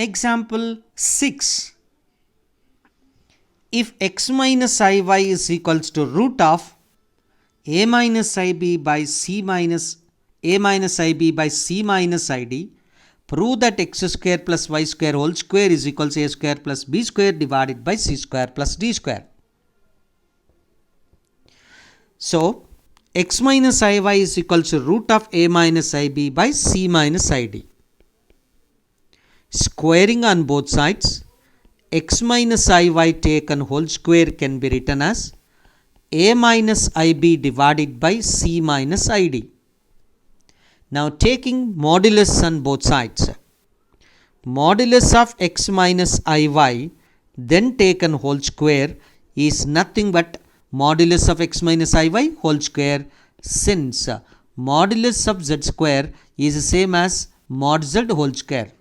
Example 6. If x minus iy is equals to root of a minus ib by c minus a minus ib by c minus id, prove that x square plus y square whole square is equals to a square plus b square divided by c square plus d square. So, x minus iy is equals to root of a minus ib by c minus id. Squaring on both sides, x minus iy taken whole square can be written as a minus ib divided by c minus id. Now taking modulus on both sides, modulus of x minus iy then taken whole square is nothing but modulus of x minus iy whole square, since modulus of z square is the same as mod z whole square.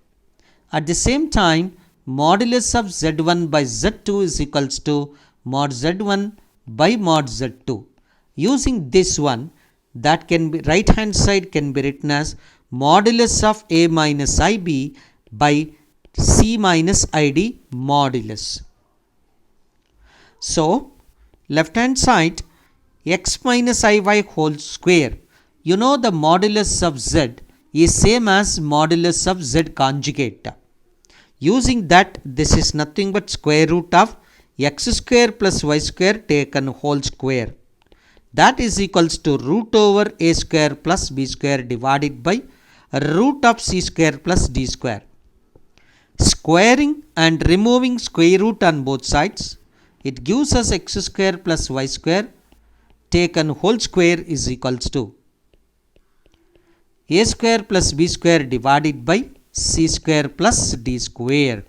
At the same time, modulus of z1 by z2 is equals to mod z1 by mod z2. Using this one, that can be right hand side can be written as modulus of a minus ib by c minus id modulus. So, left hand side x minus iy whole square, you know the modulus of z is same as modulus of z conjugate. Using that, this is nothing but square root of x square plus y square taken whole square. That is equals to root over a square plus b square divided by root of c square plus d square. Squaring and removing square root on both sides, it gives us x square plus y square taken whole square is equals to a square plus b square divided by c square plus d square.